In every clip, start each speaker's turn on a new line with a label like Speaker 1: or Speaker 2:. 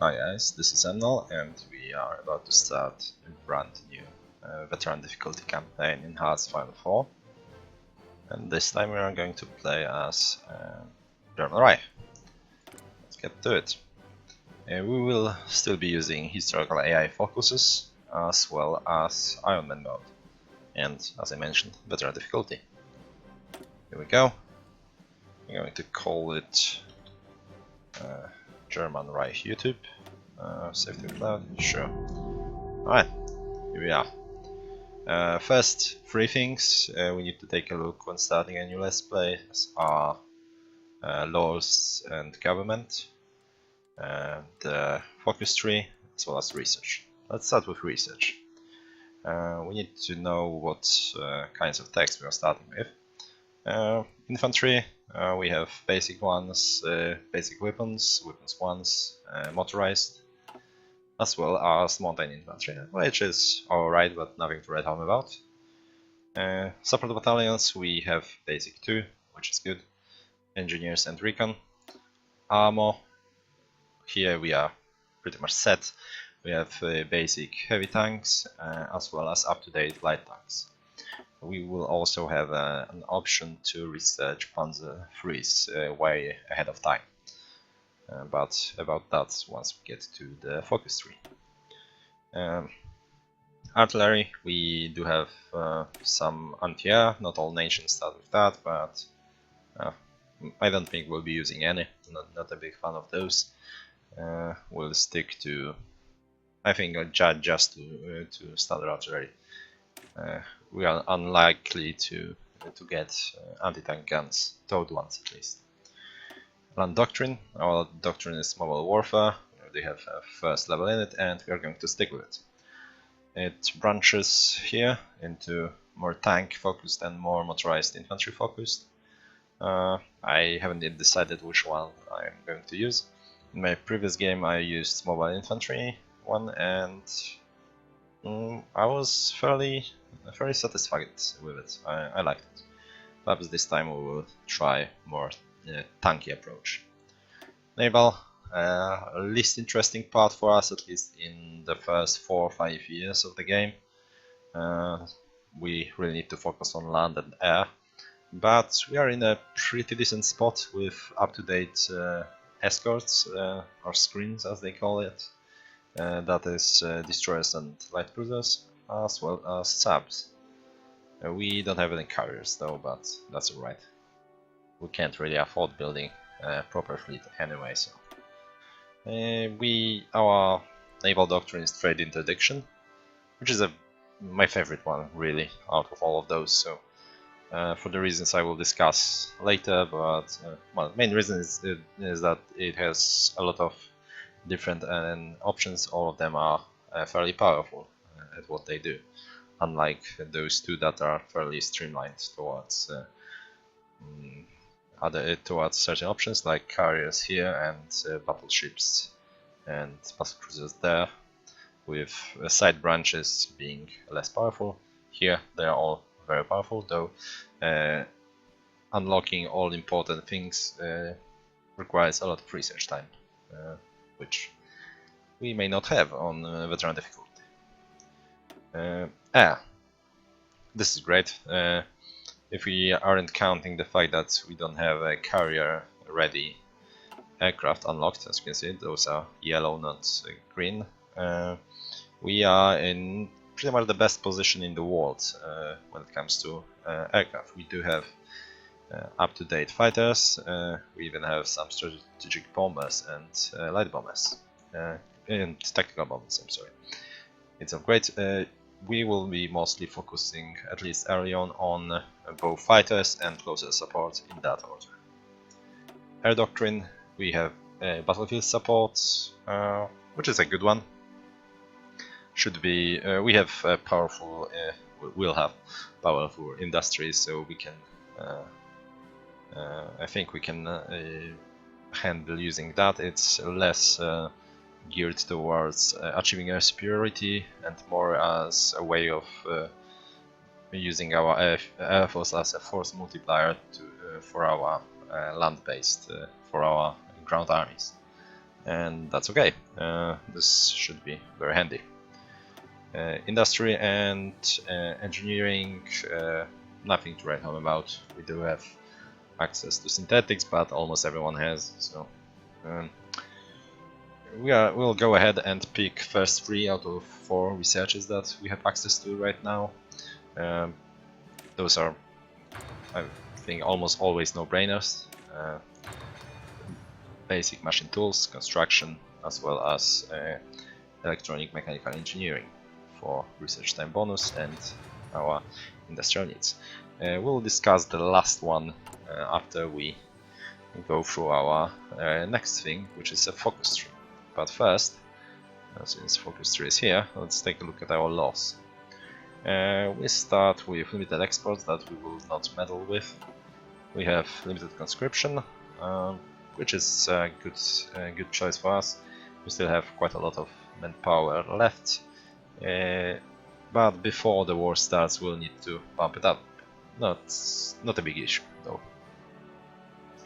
Speaker 1: Hi guys, this is Emnel and we are about to start a brand new veteran difficulty campaign in Hearts Final 4. And this time we are going to play as German Reich. Let's get to it. We will still be using historical AI focuses as well as Iron Man mode. And as I mentioned, veteran difficulty. Here we go. We're going to call it German Reich YouTube. Safety cloud, sure. Alright, here we are. First, three things we need to take a look when starting a new Let's Play are laws and government, the focus tree, as well as research. Let's start with research. We need to know what kinds of text we are starting with. Infantry, we have basic ones, basic weapons, weapons ones, motorized, as well as mountain infantry, which is alright but nothing to write home about. Support battalions, we have basic 2, which is good, engineers and recon. Armor, here we are pretty much set. We have basic heavy tanks as well as up-to-date light tanks. We will also have an option to research Panzer IIIs way ahead of time. But about that once we get to the focus tree. Artillery, we do have some anti-air, not all nations start with that, but I don't think we'll be using any, not a big fan of those. We'll stick to, I think, just to standard artillery. We are unlikely to get anti-tank guns, towed ones at least. Land doctrine, our doctrine is mobile warfare, they have a first level in it and we are going to stick with it. It branches here into more tank focused and more motorized infantry focused. I haven't yet decided which one I'm going to use. In my previous game I used mobile infantry one and I was fairly satisfied with it. I liked it. Perhaps this time we will try more tanky approach. Naval, least interesting part for us, at least in the first 4 or 5 years of the game. We really need to focus on land and air, but we are in a pretty decent spot with up-to-date escorts, or screens as they call it. That is destroyers and light cruisers, as well as subs. We don't have any carriers though, but that's alright. We can't really afford building a proper fleet anyway, so our naval doctrine is trade interdiction, which is my favorite one really out of all of those. So for the reasons I will discuss later, but well, main reason is that it has a lot of different options. All of them are fairly powerful at what they do, unlike those two that are fairly streamlined towards towards certain options like carriers here and battleships and battle cruisers there, with side branches being less powerful. Here they are all very powerful, though unlocking all important things requires a lot of research time, which we may not have on veteran difficulty. This is great. If we aren't counting the fact that we don't have a carrier ready aircraft unlocked, as you can see, those are yellow, not green, we are in pretty much the best position in the world when it comes to aircraft. We do have up-to-date fighters, we even have some strategic bombers and light bombers, and tactical bombers, I'm sorry. It's great. We will be mostly focusing, at least early on both fighters and closer support in that order. Air doctrine, we have battlefield support, which is a good one. Should be, we have powerful, we'll have powerful industries, so we can, I think we can handle using that. It's less geared towards achieving air superiority and more as a way of using our air force as a force multiplier for our land-based, for our ground armies. and that's okay. This should be very handy. Industry and engineering, nothing to write home about. We do have access to synthetics, but almost everyone has, so um, we'll go ahead and pick first 3 out of 4 researches that we have access to right now. Those are, I think, almost always no-brainers. Basic machine tools, construction, as well as electronic mechanical engineering for research time bonus and our industrial needs. We'll discuss the last one after we go through our next thing, which is a focus tree. But first, since focus tree is here, let's take a look at our laws. We start with limited exports that we will not meddle with. We have limited conscription, which is a good choice for us. We still have quite a lot of manpower left, but before the war starts we'll need to bump it up. Not a big issue though.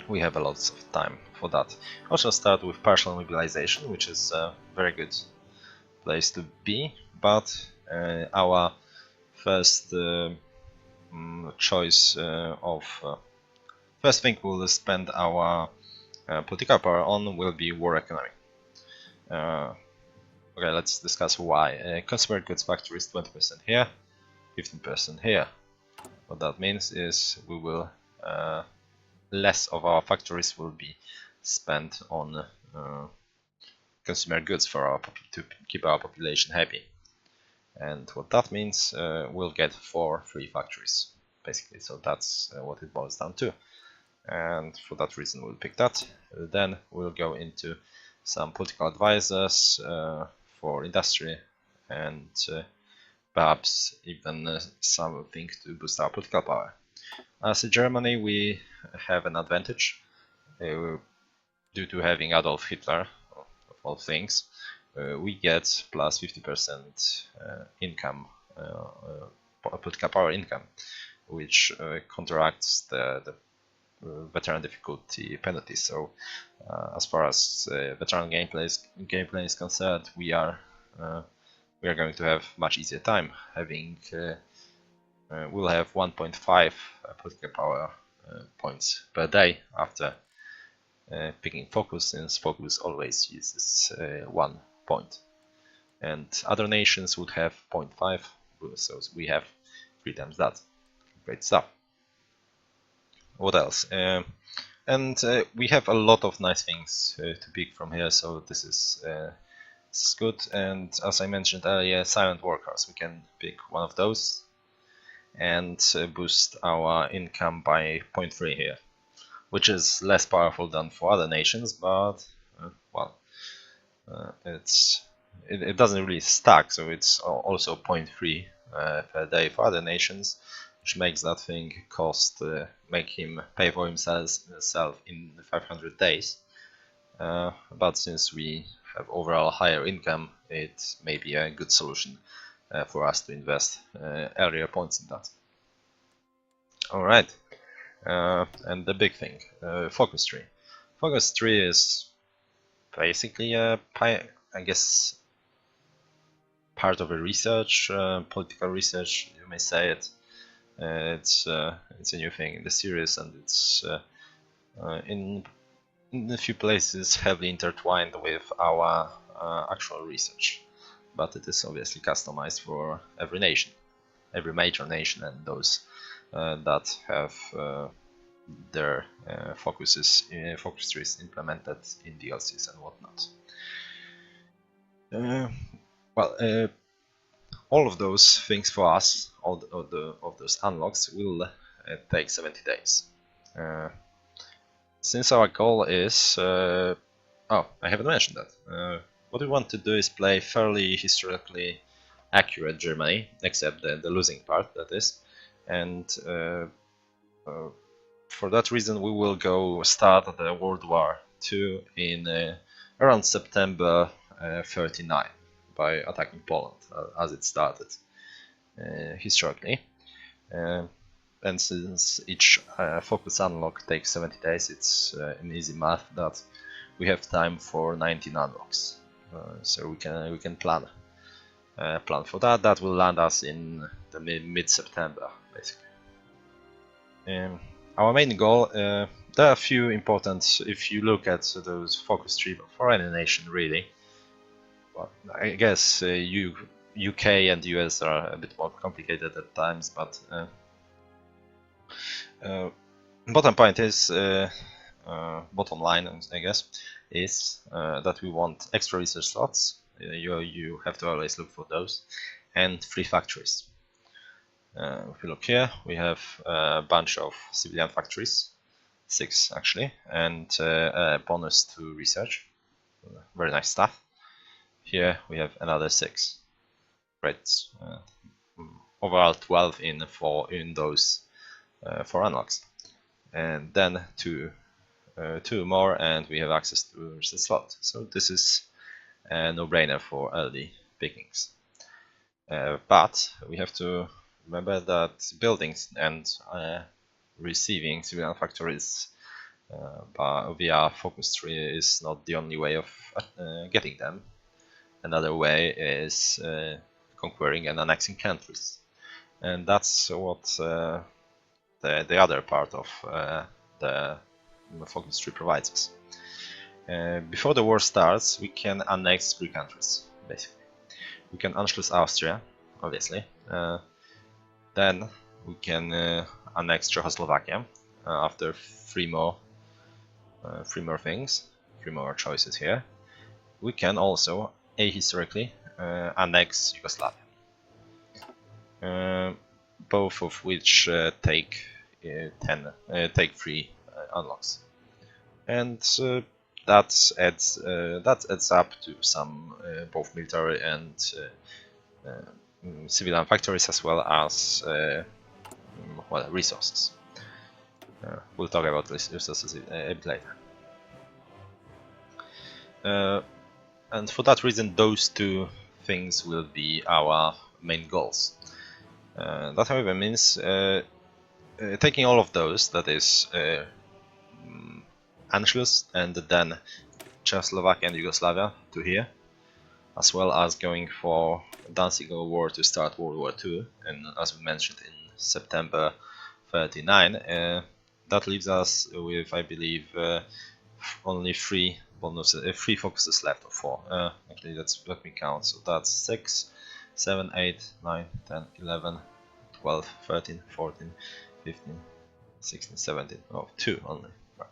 Speaker 1: We have a lot of time for that. Also start with partial mobilization, which is a very good place to be, but our first choice first thing we'll spend our political power on will be war economy. Okay, let's discuss why. Consumer goods factory is 20% here, 15% here. What that means is we will less of our factories will be spent on consumer goods for to keep our population happy. And what that means, we'll get 4 free factories basically. So that's what it boils down to. And for that reason we'll pick that. Then we'll go into some political advisors for industry and perhaps even something to boost our political power. As in Germany we have an advantage due to having Adolf Hitler, of all things. We get plus 50% income, political power income, which counteracts the veteran difficulty penalties. So as far as veteran gameplay is concerned, we are going to have much easier time having we'll have 1.5 political power points per day after picking focus, since focus always uses 1 point, and other nations would have 0.5, so we have 3 times that. Great stuff. What else? And we have a lot of nice things to pick from here, so this is good. And as I mentioned earlier, silent workers, we can pick one of those and boost our income by 0.3 here, which is less powerful than for other nations, but well, it doesn't really stack, so it's also 0.3 per day for other nations, which makes that thing cost make him pay for himself in 500 days. But since we have overall higher income, it may be a good solution for us to invest earlier points in that. Alright, and the big thing, focus tree. Focus tree is basically a, I guess, part of a research, political research, you may say it. It's a new thing in the series, and it's in a few places heavily intertwined with our actual research, but it is obviously customized for every nation, every major nation, and those that have their focus trees implemented in DLCs and whatnot. Well, all of those things for us, all of those unlocks, will take 70 days. Since our goal is... oh, I haven't mentioned that. What we want to do is play fairly historically accurate Germany, except the losing part, that is. And for that reason we will go start the World War II in around September 39 by attacking Poland, as it started historically. And since each focus unlock takes 70 days, it's an easy math that we have time for 19 unlocks, so we can plan for that. That will land us in the mid-September, basically. Our main goal, there are a few important, if you look at those focus tree for any nation really. Well, I guess UK and US are a bit more complicated at times, but bottom point is, bottom line, I guess, is that we want extra research slots. You have to always look for those, and free factories. If we look here, we have a bunch of civilian factories, 6 actually, and a bonus to research. Very nice stuff. Here we have another 6. Great. Overall 12 in those 4 unlocks, and then two more, and we have access to research slot. So this is a no-brainer for early pickings. But we have to remember that buildings and receiving civilian factories via focus tree is not the only way of getting them. Another way is conquering and annexing countries, and that's what the other part of the focus tree provides us. Before the war starts, we can annex 3 countries, basically. We can Anschluss Austria, obviously. Then we can annex Czechoslovakia after 3 more things, 3 more choices here. We can also ahistorically annex Yugoslavia, both of which take 3 unlocks, and that adds up to some both military and civilian factories, as well as well, resources. We'll talk about resources a bit later. And for that reason, those 2 things will be our main goals. That, however, means taking all of those, that is Anschluss and then Czechoslovakia and Yugoslavia to here, as well as going for Danzig War to start World War II, and as we mentioned in September 39, that leaves us with, I believe, only 3 bonuses, 3 focuses left, or 4. Actually, let me count. So that's 6, 7, 8, 9, 10, 11, 12, 13, 14, 15, 16, 17. Oh, 2 only.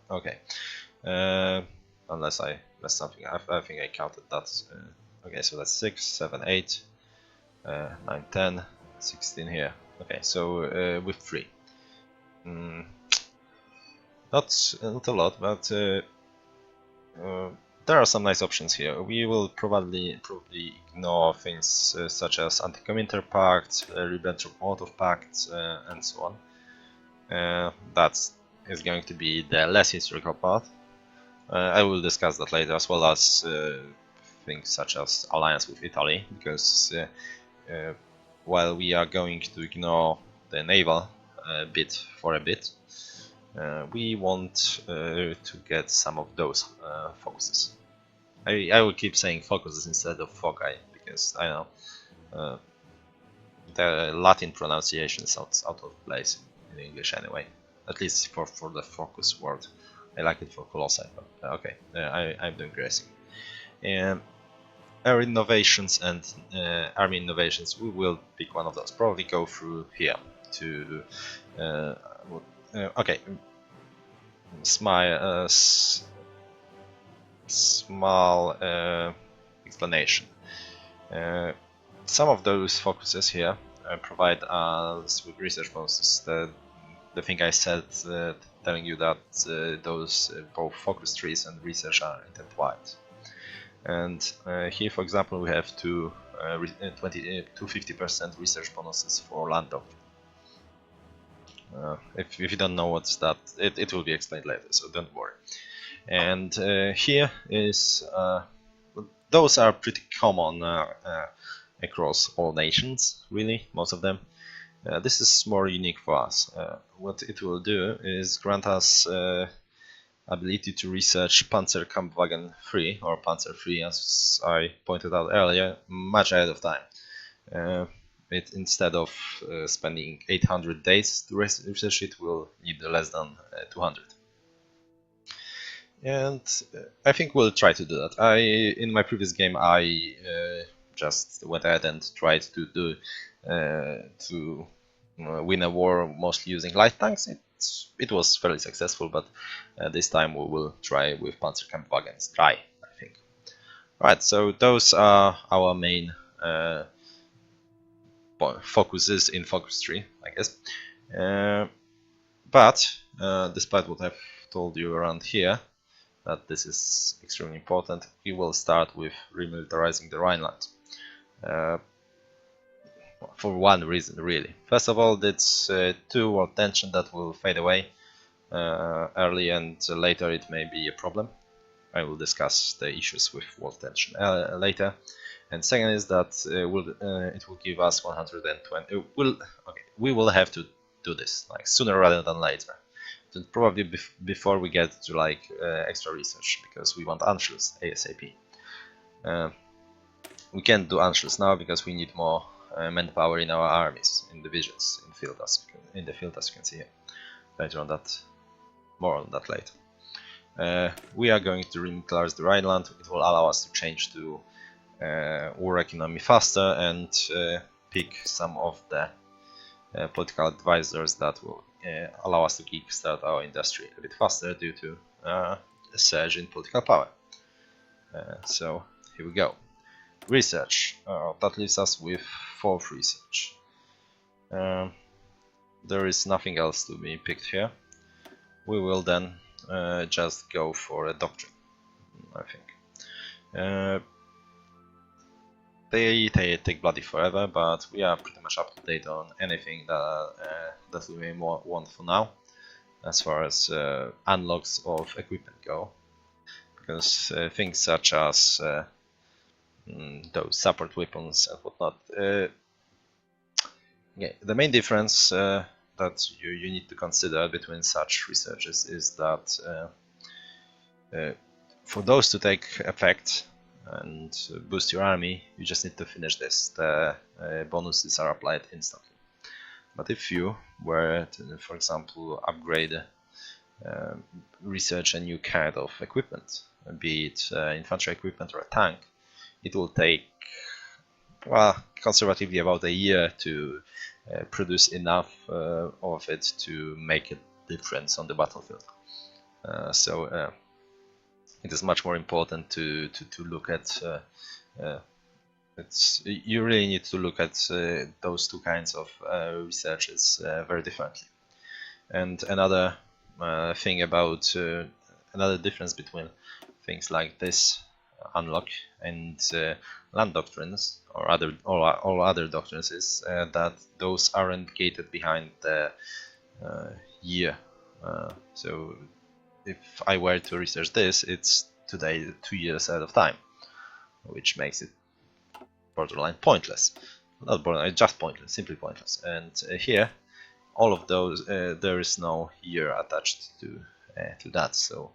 Speaker 1: Okay. Unless I messed something. I think I counted that. Okay, so that's 6, 7, 8, 9, 10, 16 here. Okay, so with 3. Not a lot, but there are some nice options here. We will probably ignore things such as Anti-Comintern Pact, Ribbentrop-Molotov Pact, and so on. That is going to be the less historical part. I will discuss that later, as well as things such as alliance with Italy, because while we are going to ignore the naval bit for a bit, we want to get some of those focuses. I will keep saying focuses instead of foci, because I know the Latin pronunciation sounds out of place in English anyway, at least for the focus word. I like it for colossi, but okay, I'm digressing. Air innovations and army innovations, we will pick one of those. Probably go through here to okay. Small explanation. Some of those focuses here provide us with research bonuses. The thing I said, telling you that those both focus trees and research are intertwined. And here, for example, we have 2 50% research bonuses for land doctrine. If you don't know what's that, it will be explained later, so don't worry. And here is those are pretty common across all nations, really, most of them. This is more unique for us. What it will do is grant us ability to research Panzerkampfwagen 3 or Panzer 3, as I pointed out earlier, much ahead of time. Instead of spending 800 days to research it, will need less than 200. And I think we'll try to do that. In my previous game, I just went ahead and tried to win a war mostly using light tanks. It was fairly successful, but this time we will try with Panzerkampfwagens. I think. Alright, so those are our main focuses in Focus 3, I guess. But despite what I've told you around here, that this is extremely important, we will start with remilitarizing the Rhineland. For one reason, really. First of all, it's two world tension that will fade away early, and later it may be a problem. I will discuss the issues with world tension later. And second is that it will give us 120. We will have to do this like sooner rather than later. So probably before we get to like extra research, because we want Anschluss ASAP. We can't do Anschluss now because we need more manpower in our armies, in divisions, in the field, as you can see here. Later on that, more on that later. We are going to remilitarize the Rhineland. It will allow us to change to war economy faster and pick some of the political advisors that will allow us to kickstart our industry a bit faster due to a surge in political power. So here we go. Research. That leaves us with 4th research. There is nothing else to be picked here. We will then just go for a doctrine, I think. They take bloody forever, but we are pretty much up to date on anything that we may want for now, as far as unlocks of equipment go. Because things such as those support weapons and whatnot. The main difference that you need to consider between such researches is that for those to take effect and boost your army, you just need to finish this. The bonuses are applied instantly. But if you were to, for example, upgrade, research a new kind of equipment, be it infantry equipment or a tank, it will take, well, conservatively about a year to produce enough of it to make a difference on the battlefield. So it is much more important to look at. You really need to look at those two kinds of researches very differently. And another thing about another difference between things like this unlock and land doctrines or all other doctrines is that those aren't gated behind the year. So if I were to research this, it's today 2 years ahead of time, which makes it borderline pointless. Not borderline, just pointless, simply pointless. And here, all of those, there is no year attached to that. So,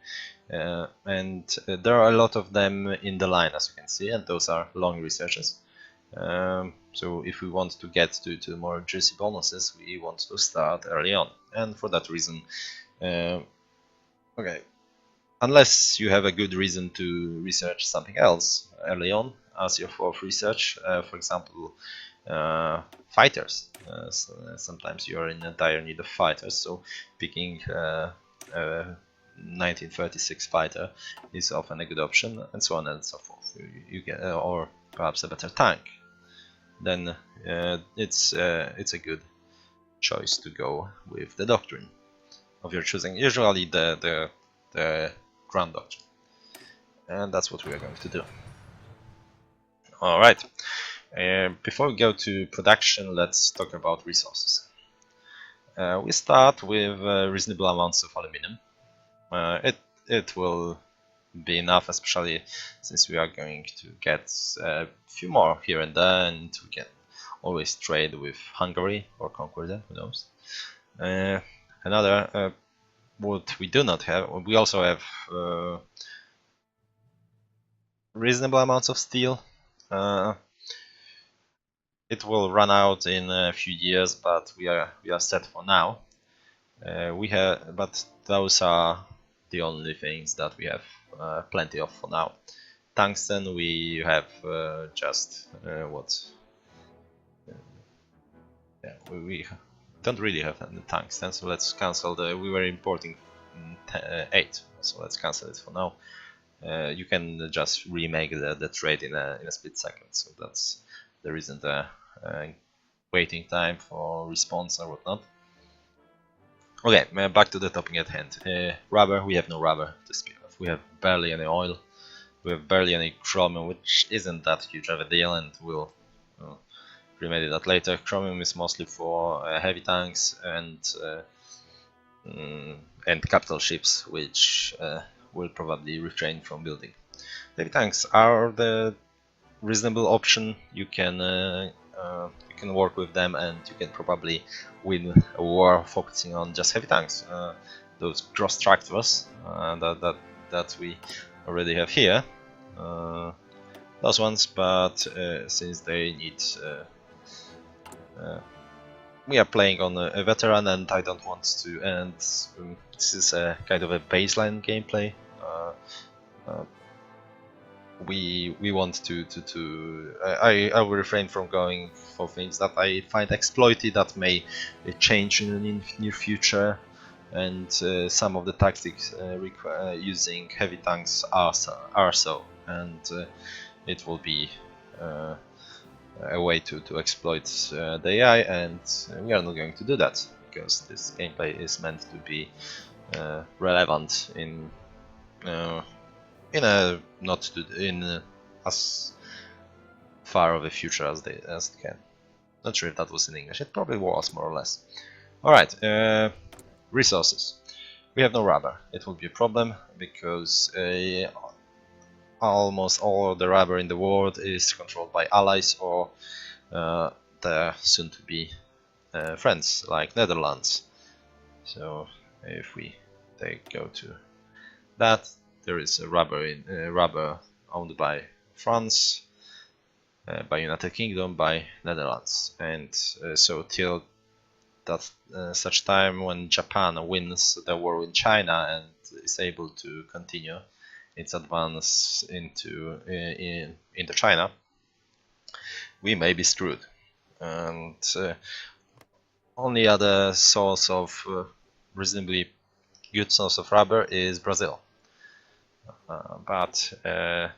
Speaker 1: and there are a lot of them in the line, as you can see, and those are long researches. So if we want to get to more juicy bonuses, we want to start early on, and for that reason, okay, unless you have a good reason to research something else early on as your 4th research, for example, fighters. So sometimes you are in a dire need of fighters, so picking 1936 fighter is often a good option, and so on and so forth. You get, or perhaps a better tank. Then it's a good choice to go with the doctrine of your choosing. Usually the Grand Doctrine, and that's what we are going to do. All right. Before we go to production, let's talk about resources. We start with reasonable amounts of aluminum. It will be enough, especially since we are going to get a few more here and there, and we can always trade with Hungary or conquer them, who knows. Another what we do not have, we also have reasonable amounts of steel. It will run out in a few years, but we are set for now. But those are the only things that we have plenty of for now. Tungsten, we have just what? Yeah, we don't really have any tungsten, so let's cancel the. We were importing 8, so let's cancel it for now. You can just remake the trade in a split second, so that's there isn't a waiting time for response or whatnot. Okay, back to the topic at hand. Rubber, we have no rubber to speak of. We have barely any oil. We have barely any chromium, which isn't that huge of a deal, and we'll remedy that later. Chromium is mostly for heavy tanks and capital ships, which will probably refrain from building. Heavy tanks are the reasonable option. You can work with them, and you can probably win a war focusing on just heavy tanks. Those cross tractors that we already have here, those ones, but since they need we are playing on a veteran, and I don't want to, and this is a kind of a baseline gameplay. We want I will refrain from going for things that I find exploited, that may change in the near future, and some of the tactics using heavy tanks are so, and it will be a way to exploit the AI, and we are not going to do that, because this gameplay is meant to be relevant in a not in as far of a future as they can. Not sure if that was in English. It probably was, more or less. All right, resources. We have no rubber. It will be a problem because almost all of the rubber in the world is controlled by allies or the soon-to-be friends like Netherlands. So if we go to that, there is a rubber owned by France, by United Kingdom, by Netherlands, and so till that such time when Japan wins the war in China and is able to continue its advance into China, we may be screwed. And only other source of reasonably good source of rubber is Brazil. But the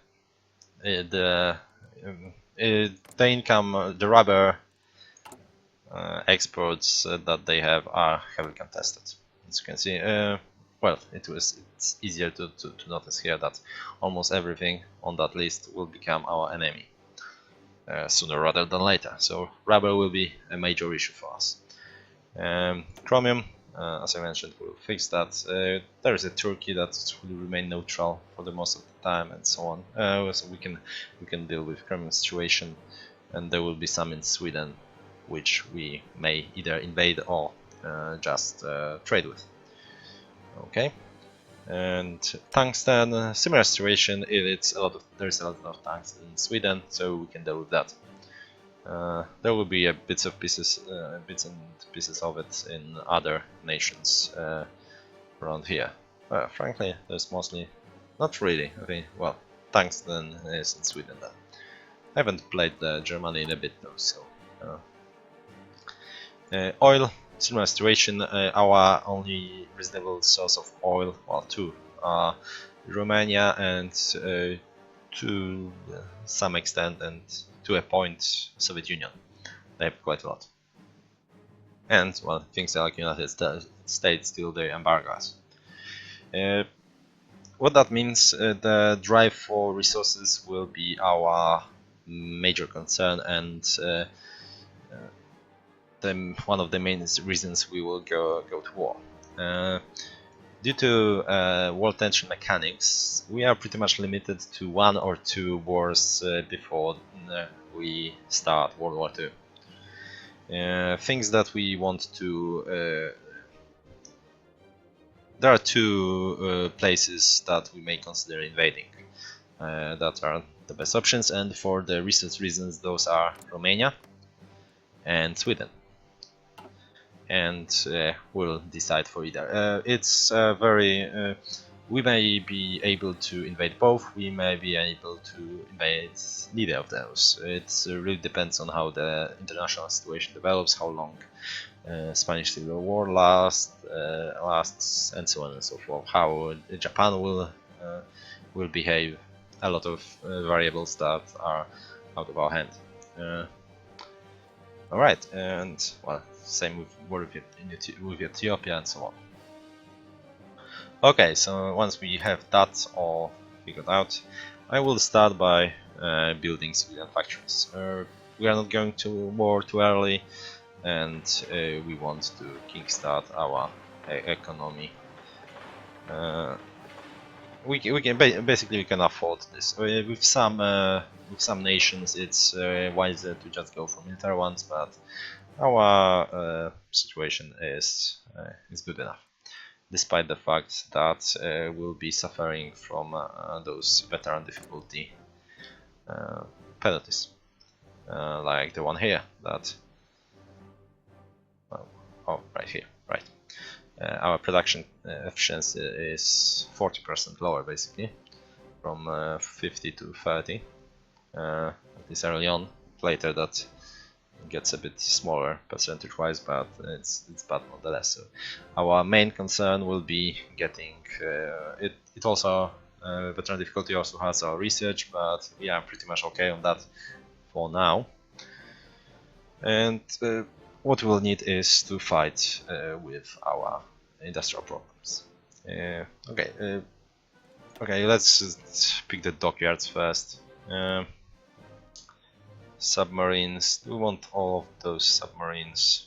Speaker 1: income, the rubber exports that they have are heavily contested. As you can see, well, it's easier to notice here that almost everything on that list will become our enemy sooner rather than later. So rubber will be a major issue for us. Chromium, as I mentioned, we'll fix that. There is a Turkey that will remain neutral for the most of the time, and so on. So we can deal with chromium situation, and there will be some in Sweden, which we may either invade or just trade with. Okay, and tungsten, similar situation. There's a lot of tungsten in Sweden, so we can deal with that. There will be bits and pieces of it in other nations around here. Frankly, there's mostly not really. I think, well, tungsten is in Sweden. Then I haven't played Germany in a bit though, so. Oil, similar situation. Our only reasonable source of oil, well, two, are Romania and to some extent and to a point Soviet Union. They have quite a lot. And, well, things like United States still they embargo us. What that means, the drive for resources will be our major concern, and one of the main reasons we will go to war. Due to world tension mechanics, we are pretty much limited to 1 or 2 wars before we start World War II. Things that we want to there are two places that we may consider invading. That are the best options, and for the research reasons, those are Romania and Sweden. And we'll decide for either. It's very. We may be able to invade both. We may be able to invade neither of those. It really depends on how the international situation develops, how long Spanish Civil War lasts, and so on and so forth. How Japan will behave. A lot of variables that are out of our hand. Alright, and well, same with Ethiopia and so on. Okay, so once we have that all figured out, I will start by building civilian factories. We are not going to war too early, and we want to kickstart our economy. We can basically we can afford this. With some nations, it's wiser to just go for military ones, but our situation is good enough, despite the fact that we'll be suffering from those veteran difficulty penalties, like the one here. That right here, right. Our production efficiency is 40% lower, basically, from 50 to 30. This early on. Later that gets a bit smaller percentage-wise, but it's bad nonetheless. So our main concern will be getting it. It also veteran difficulty also has our research, but we are pretty much okay on that for now. And what we'll need is to fight with our industrial problems. Okay, let's pick the dockyards first. Submarines. Do we want all of those submarines?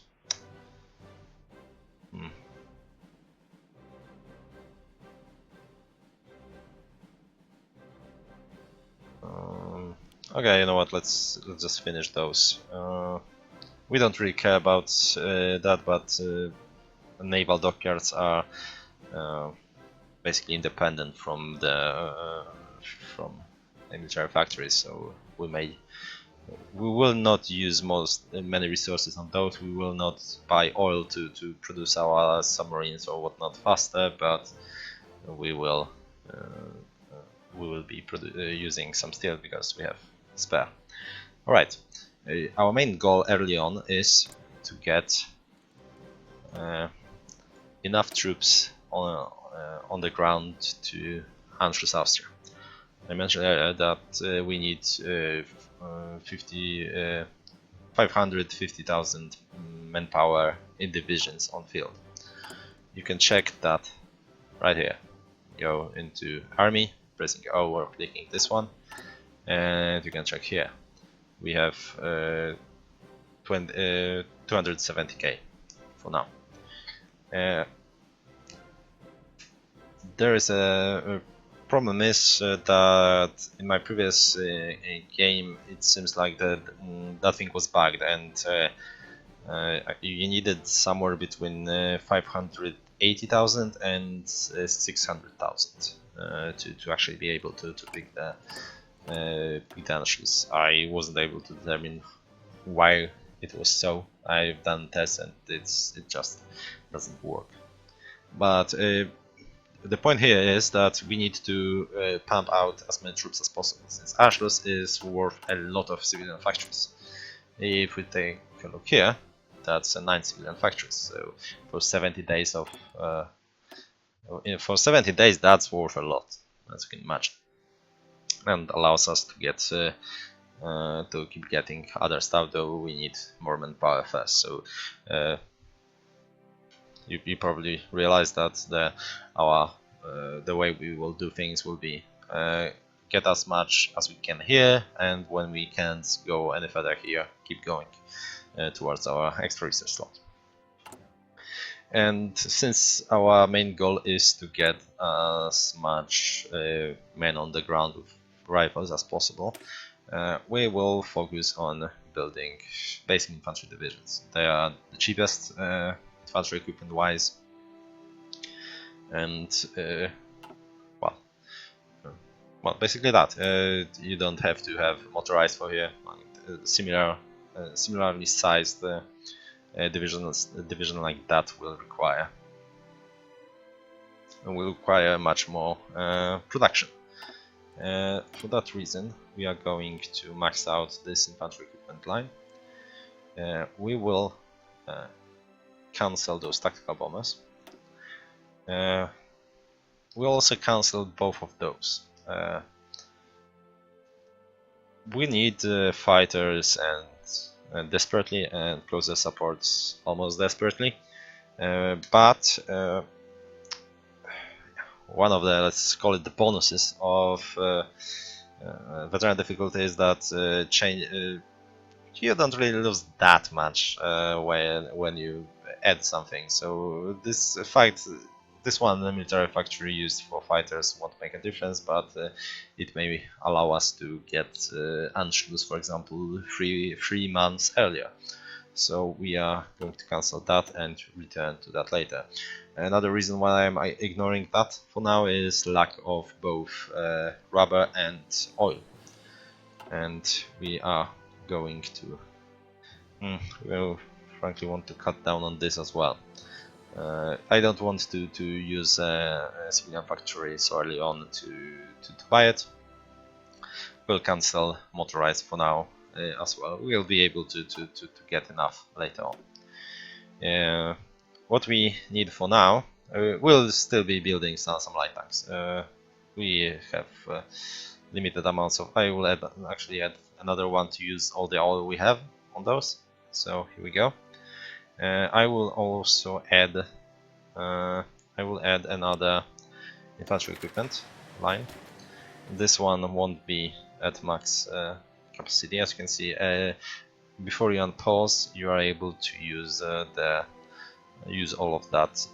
Speaker 1: Okay, you know what? Let's just finish those. We don't really care about that, but naval dockyards are basically independent from the military factories, so we will not use many resources on those. We will not buy oil to produce our submarines or whatnot faster, but we will be using some steel because we have spare. All right. Our main goal early on is to get enough troops on the ground to Anschluss Austria. I mentioned earlier that we need 550,000 manpower in divisions on field. You can check that right here. Go into Army, pressing O or clicking this one, and you can check here. We have 270k for now. There is a problem is that in my previous game it seems like that thing was bugged, and you needed somewhere between 580,000 and 600,000 to actually be able to pick the Anschluss. I wasn't able to determine why it was so. I've done tests and it just doesn't work. But the point here is that we need to pump out as many troops as possible, since Anschluss is worth a lot of civilian factories. If we take a look here, that's 9 civilian factories. So for 70 days that's worth a lot, as you can imagine, and allows us to get to keep getting other stuff, though we need more manpower first. So you probably realize that the way we will do things will be get as much as we can here, and when we can't go any further here, keep going towards our extra research slot. And since our main goal is to get as much men on the ground with rifles as possible, we will focus on building basic infantry divisions. They are the cheapest infantry equipment wise, and well, basically that. You don't have to have motorized for here. Similarly sized division like that will require much more production. For that reason, we are going to max out this infantry equipment line. We will cancel those tactical bombers. We'll also cancel both of those. We need fighters and desperately, and closer supports almost desperately. But one of the, let's call it the bonuses of veteran difficulty is that you don't really lose that much when you add something. So this one military factory used for fighters won't make a difference, but it may allow us to get Anschluss, for example, three months earlier. So we are going to cancel that and return to that later. Another reason why I'm ignoring that for now is lack of both rubber and oil. And we are going to we frankly want to cut down on this as well. I don't want to use a civilian factory so early on to buy it. We'll cancel motorized for now as well. We'll be able to get enough later on. What we need for now, we'll still be building some light tanks. We have limited amounts of. I will actually add another one to use all the oil we have on those. So here we go. I will also add. I will add another infantry equipment line. This one won't be at max capacity, as you can see. Before you unpause, you are able to use use all of that.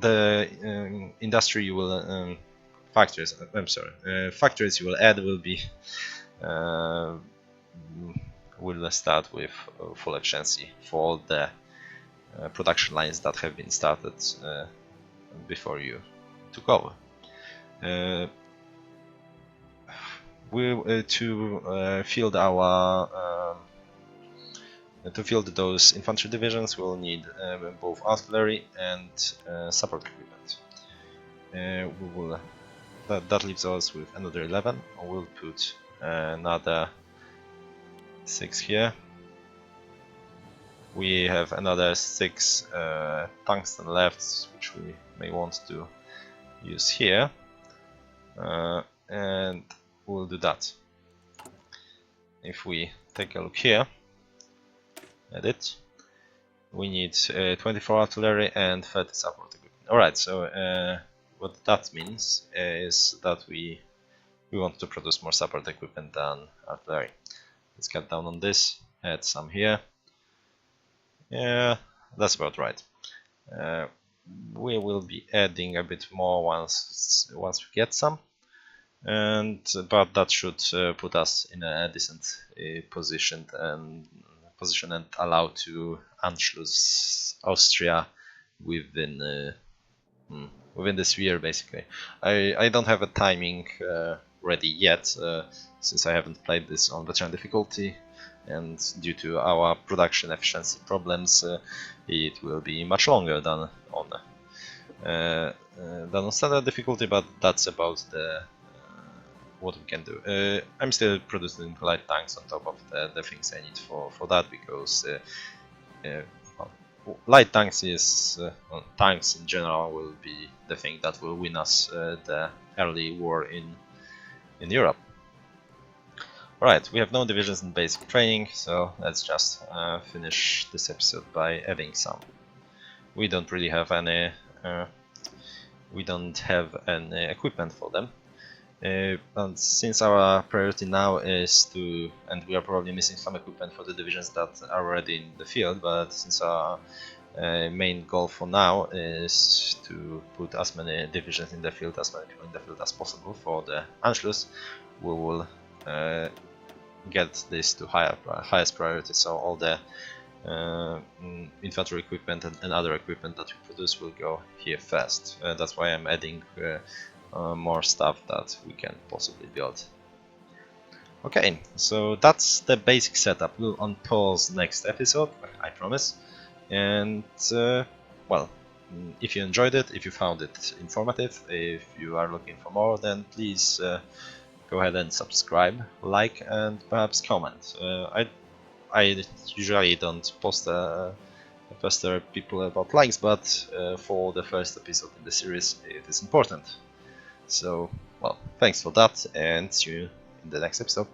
Speaker 1: The industry you will factories. I'm sorry. Factories you will add will be will start with full efficiency for the production lines that have been started before you took over. To field our to field those infantry divisions, we'll need both artillery and support equipment. We will that leaves us with another 11. We'll put another 6 here. We have another 6 tungsten left, which we may want to use here, and we'll do that. If we take a look here at it, we need 24 artillery and 30 support equipment. Alright, so what that means is that we want to produce more support equipment than artillery. Let's cut down on this, add some here. Yeah, that's about right. We will be adding a bit more once we get some, but that should put us in a decent position and allow to Anschluss Austria within this year, basically. I don't have a timing ready yet, since I haven't played this on veteran difficulty, and due to our production efficiency problems, it will be much longer than on standard difficulty. But that's about what we can do. I'm still producing light tanks on top of the things I need for that, because light tanks tanks in general will be the thing that will win us the early war in Europe. Alright, we have no divisions in basic training, so let's just finish this episode by adding some. We don't really have any equipment for them. And since our priority now is and we are probably missing some equipment for the divisions that are already in the field, but since our main goal for now is to put as many divisions in the field, as many people in the field as possible for the Anschluss, we will get this to highest priority. So all the infantry equipment and other equipment that we produce will go here first. That's why I'm adding more stuff that we can possibly build. Okay, so that's the basic setup. We'll unpause next episode, I promise. And well, if you enjoyed it, if you found it informative, if you are looking for more, then please go ahead and subscribe, like, and perhaps comment. I usually don't pester people about likes, but for the first episode in the series, it is important. So, well, thanks for that, and see you in the next episode.